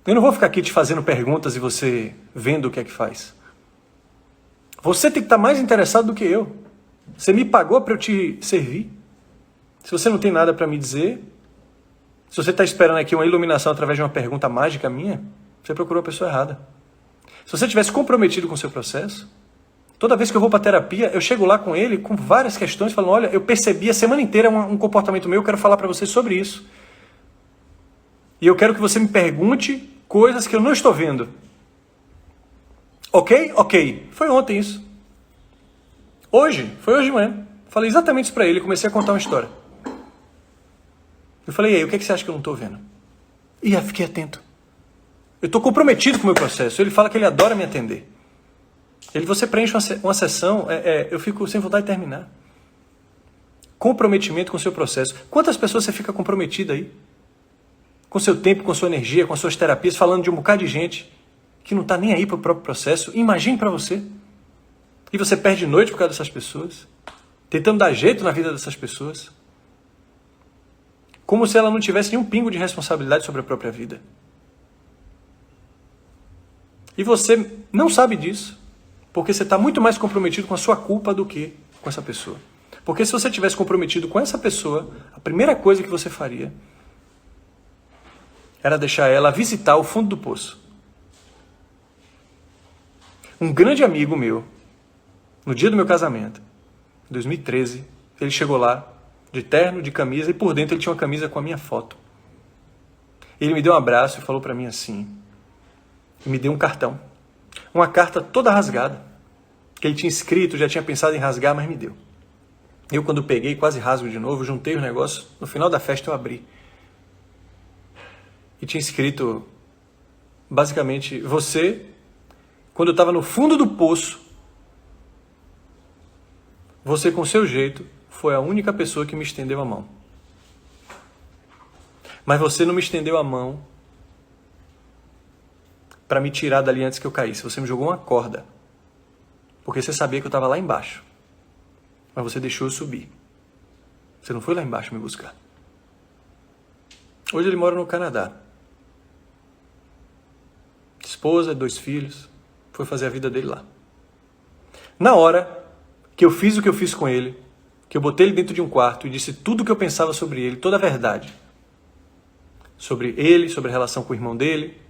Eu não vou ficar aqui te fazendo perguntas e você vendo o que é que faz. Você tem que estar mais interessado do que eu. Você me pagou para eu te servir. Se você não tem nada para me dizer, se você está esperando aqui uma iluminação através de uma pergunta mágica minha, você procurou a pessoa errada. Se você tivesse comprometido com o seu processo, toda vez que eu vou para terapia, eu chego lá com ele com várias questões, falando, olha, eu percebi a semana inteira um comportamento meu, eu quero falar para você sobre isso. E eu quero que você me pergunte coisas que eu não estou vendo. Ok? Ok. Foi ontem isso. Foi hoje de manhã. Falei exatamente isso pra ele, comecei a contar uma história. Eu falei, e aí, o que, é que você acha que eu não tô vendo? E eu fiquei atento. Eu tô comprometido com o meu processo. Ele fala que ele adora me atender. Você preenche uma sessão, eu fico sem vontade de terminar. Comprometimento com o seu processo. Quantas pessoas você fica comprometida aí? Com seu tempo, com sua energia, com as suas terapias, falando de um bocado de gente que não está nem aí para o próprio processo. Imagine para você. E você perde noite por causa dessas pessoas, tentando dar jeito na vida dessas pessoas. Como se ela não tivesse nenhum pingo de responsabilidade sobre a própria vida. E você não sabe disso, porque você está muito mais comprometido com a sua culpa do que com essa pessoa. Porque se você tivesse comprometido com essa pessoa, a primeira coisa que você faria era deixar ela visitar o fundo do poço. Um grande amigo meu, no dia do meu casamento, em 2013, ele chegou lá, de terno, de camisa, e por dentro ele tinha uma camisa com a minha foto. Ele me deu um abraço e falou para mim assim, me deu um cartão, uma carta toda rasgada, que ele tinha escrito, já tinha pensado em rasgar, mas me deu. Eu, quando peguei, quase rasgo de novo, juntei os negócios, no final da festa eu abri. E tinha escrito, basicamente, você, quando eu estava no fundo do poço, você com seu jeito, foi a única pessoa que me estendeu a mão. Mas você não me estendeu a mão para me tirar dali antes que eu caísse. Você me jogou uma corda, porque você sabia que eu estava lá embaixo. Mas você deixou eu subir. Você não foi lá embaixo me buscar. Hoje ele mora no Canadá. Esposa, 2 filhos. Foi fazer a vida dele lá. Na hora que eu fiz o que eu fiz com ele, que eu botei ele dentro de um quarto e disse tudo o que eu pensava sobre ele, toda a verdade. Sobre ele, sobre a relação com o irmão dele,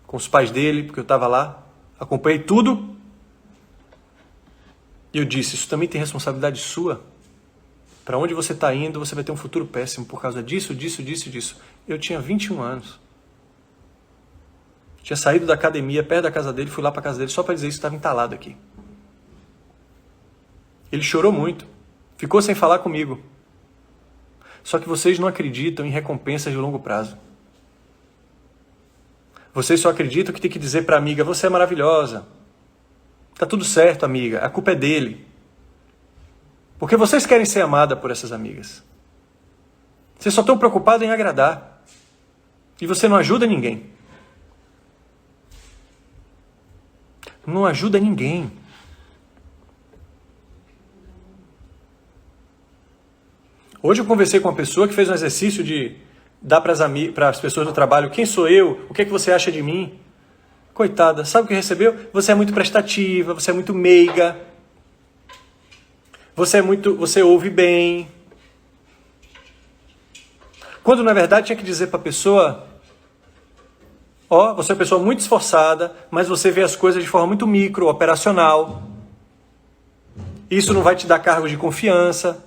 com os pais dele, porque eu estava lá, acompanhei tudo. E eu disse, isso também tem responsabilidade sua. Para onde você está indo, você vai ter um futuro péssimo por causa disso, disso, disso, disso. Eu tinha 21 anos. Tinha saído da academia, perto da casa dele, fui lá para a casa dele só para dizer isso, estava entalado aqui. Ele chorou muito, ficou sem falar comigo. Só que vocês não acreditam em recompensas de longo prazo. Vocês só acreditam que tem que dizer para a amiga, você é maravilhosa. Tá tudo certo, amiga, a culpa é dele. Porque vocês querem ser amada por essas amigas. Vocês só estão preocupados em agradar. E você não ajuda ninguém. Não ajuda ninguém. Hoje eu conversei com uma pessoa que fez um exercício de dar para as pessoas do trabalho, quem sou eu? O que é que você acha de mim? Coitada, sabe o que recebeu? Você é muito prestativa, você é muito meiga, você ouve bem. Quando na verdade tinha que dizer para a pessoa, você é uma pessoa muito esforçada, mas você vê as coisas de forma muito micro, operacional. Isso não vai te dar cargo de confiança.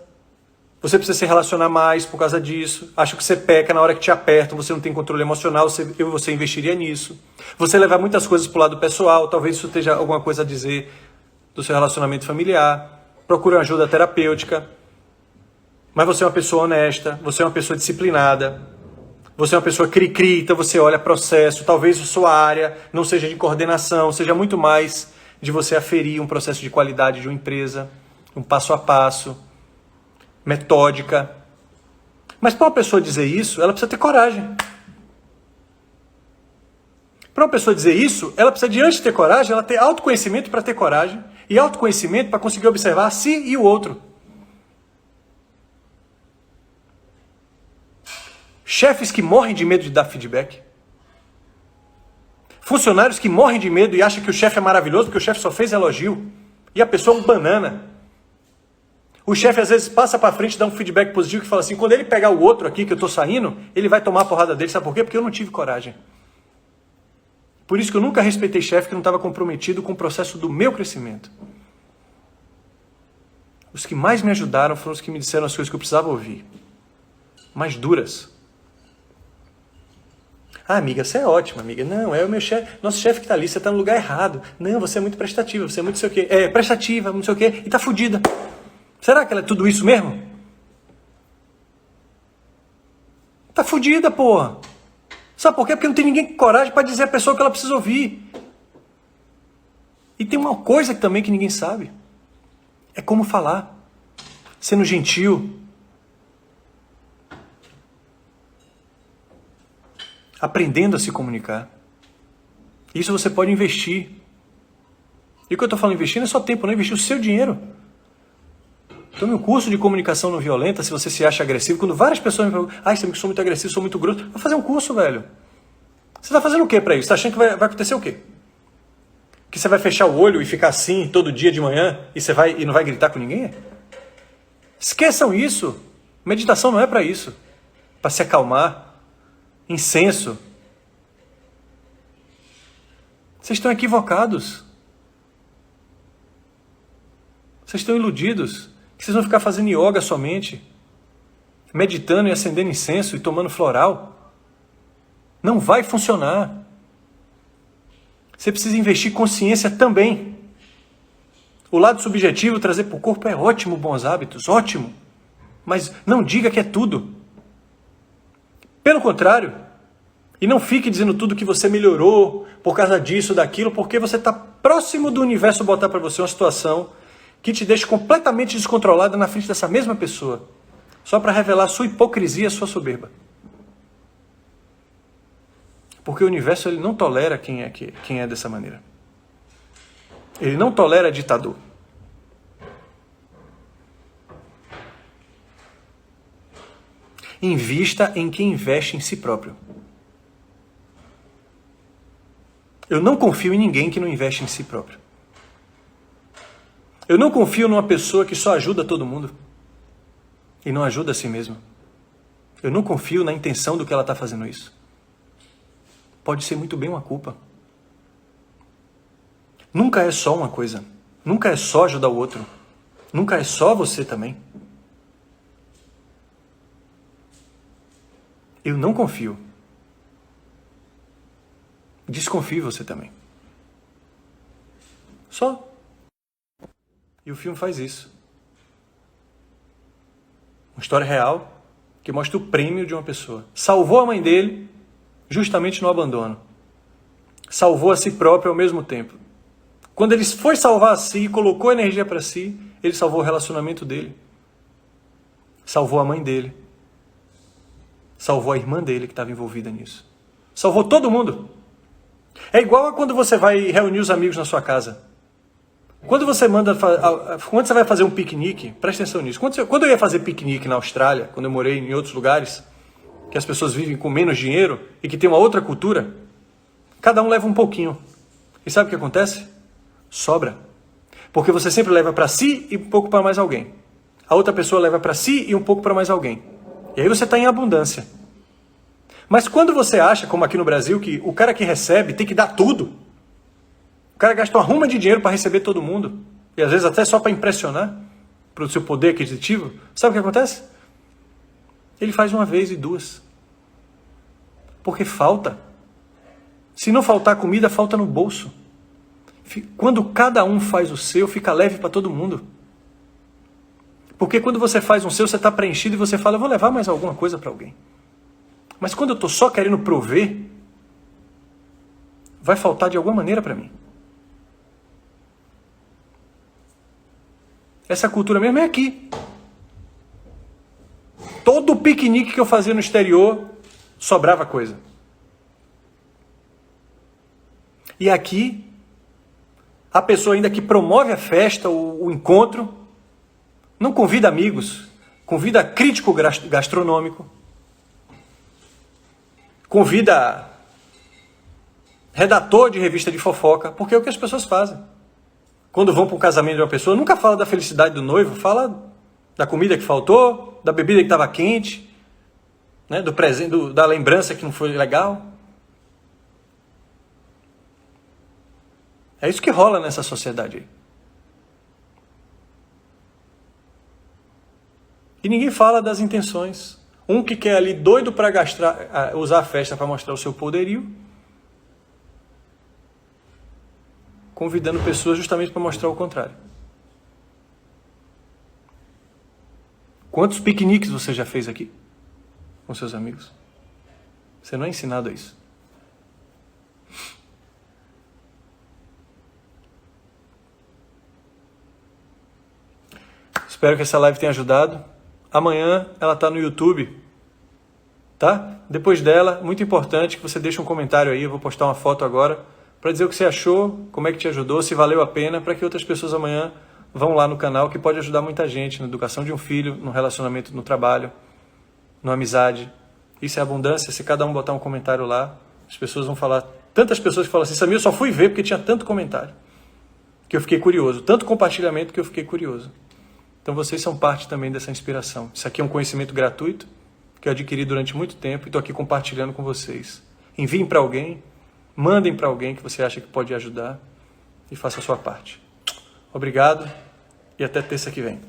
Você precisa se relacionar mais por causa disso. Acho que você peca na hora que te apertam, você não tem controle emocional, você investiria nisso. Você levar muitas coisas para o lado pessoal, talvez isso esteja alguma coisa a dizer do seu relacionamento familiar. Procura ajuda terapêutica. Mas você é uma pessoa honesta, você é uma pessoa disciplinada, você é uma pessoa cri-cri, então você olha processo. Talvez a sua área não seja de coordenação, seja muito mais de você aferir um processo de qualidade de uma empresa, um passo a passo, metódica. Mas para uma pessoa dizer isso, ela precisa ter coragem. Para uma pessoa dizer isso, ela precisa, diante de ter coragem, ela ter autoconhecimento para ter coragem e autoconhecimento para conseguir observar a si e o outro. Chefes que morrem de medo de dar feedback. Funcionários que morrem de medo e acham que o chefe é maravilhoso porque o chefe só fez elogio e a pessoa é um banana. O chefe às vezes passa para frente, dá um feedback positivo que fala assim, quando ele pegar o outro aqui que eu estou saindo, ele vai tomar a porrada dele. Sabe por quê? Porque eu não tive coragem. Por isso que eu nunca respeitei chefe que não estava comprometido com o processo do meu crescimento. Os que mais me ajudaram foram os que me disseram as coisas que eu precisava ouvir. Mais duras. Ah, amiga, você é ótima, amiga. Não, é o meu chefe, nosso chefe que tá ali, você tá no lugar errado. Não, você é muito prestativa, você é muito não sei o quê. É, prestativa, não sei o quê, e tá fudida. Será que ela é tudo isso mesmo? Tá fudida, porra. Sabe por quê? Porque não tem ninguém com coragem para dizer a pessoa que ela precisa ouvir. E tem uma coisa também que ninguém sabe. É como falar. Sendo gentil. Aprendendo a se comunicar. Isso você pode investir. E o que eu estou falando investir não é só tempo, não é investir o seu dinheiro. Tome um curso de comunicação não violenta, se você se acha agressivo. Quando várias pessoas me perguntam, você me sou muito agressivo, sou muito grosso. Vai fazer um curso, velho. Você está fazendo o que para isso? Você está achando que vai acontecer o quê? Que você vai fechar o olho e ficar assim todo dia de manhã e não vai gritar com ninguém? Esqueçam isso. Meditação não é para isso. Para se acalmar. Incenso. Vocês estão equivocados. Vocês estão iludidos. Que vocês vão ficar fazendo yoga somente. Meditando e acendendo incenso e tomando floral. Não vai funcionar. Você precisa investir consciência também. O lado subjetivo, trazer para o corpo é ótimo, bons hábitos, ótimo. Mas não diga que é tudo. Pelo contrário. E não fique dizendo tudo que você melhorou por causa disso, daquilo, porque você está próximo do universo botar para você uma situação que te deixa completamente descontrolada na frente dessa mesma pessoa. Só para revelar sua hipocrisia e sua soberba. Porque o universo ele não tolera quem é dessa maneira. Ele não tolera ditador. Invista em quem investe em si próprio. Eu não confio em ninguém que não investe em si próprio. Eu não confio numa pessoa que só ajuda todo mundo e não ajuda a si mesma. Eu não confio na intenção do que ela está fazendo isso. Pode ser muito bem uma culpa. Nunca é só uma coisa. Nunca é só ajudar o outro. Nunca é só você também. Eu não confio. Desconfie você também. Só. E o filme faz isso. Uma história real que mostra o prêmio de uma pessoa. Salvou a mãe dele justamente no abandono. Salvou a si próprio ao mesmo tempo. Quando ele foi salvar a si, colocou energia para si, ele salvou o relacionamento dele. Salvou a mãe dele. Salvou a irmã dele que estava envolvida nisso. Salvou todo mundo. É igual a quando você vai reunir os amigos na sua casa. Quando você vai fazer um piquenique, presta atenção nisso. Quando eu ia fazer piquenique na Austrália, quando eu morei em outros lugares, que as pessoas vivem com menos dinheiro e que tem uma outra cultura, cada um leva um pouquinho. E sabe o que acontece? Sobra. Porque você sempre leva para si e um pouco para mais alguém. A outra pessoa leva para si e um pouco para mais alguém. E aí você está em abundância. Mas quando você acha, como aqui no Brasil, que o cara que recebe tem que dar tudo, o cara gasta uma ruma de dinheiro para receber todo mundo, e às vezes até só para impressionar, para o seu poder aquisitivo, sabe o que acontece? Ele faz uma vez e duas. Porque falta. Se não faltar comida, falta no bolso. Quando cada um faz o seu, fica leve para todo mundo. Porque quando você faz um seu, você está preenchido e você fala, eu vou levar mais alguma coisa para alguém. Mas quando eu estou só querendo prover, vai faltar de alguma maneira para mim. Essa cultura mesmo é aqui. Todo piquenique que eu fazia no exterior, sobrava coisa. E aqui, a pessoa ainda que promove a festa, o encontro, não convida amigos, convida crítico gastronômico, convida redator de revista de fofoca, porque é o que as pessoas fazem. Quando vão para o casamento de uma pessoa, nunca fala da felicidade do noivo, fala da comida que faltou, da bebida que estava quente, né, do presente, da lembrança que não foi legal. É isso que rola nessa sociedade aí. E ninguém fala das intenções. Um que quer ali doido para usar a festa para mostrar o seu poderio, convidando pessoas justamente para mostrar o contrário. Quantos piqueniques você já fez aqui com seus amigos? Você não é ensinado a isso. Espero que essa live tenha ajudado. Amanhã ela está no YouTube, tá? Depois dela, muito importante que você deixe um comentário aí, eu vou postar uma foto agora, para dizer o que você achou, como é que te ajudou, se valeu a pena, para que outras pessoas amanhã vão lá no canal, que pode ajudar muita gente na educação de um filho, no relacionamento no trabalho, na amizade. Isso é abundância, se cada um botar um comentário lá, as pessoas vão falar, tantas pessoas que falam assim, Samir, eu só fui ver porque tinha tanto comentário, que eu fiquei curioso, tanto compartilhamento que eu fiquei curioso. Então vocês são parte também dessa inspiração. Isso aqui é um conhecimento gratuito, que eu adquiri durante muito tempo e estou aqui compartilhando com vocês. Enviem para alguém, mandem para alguém que você acha que pode ajudar e faça a sua parte. Obrigado e até terça que vem.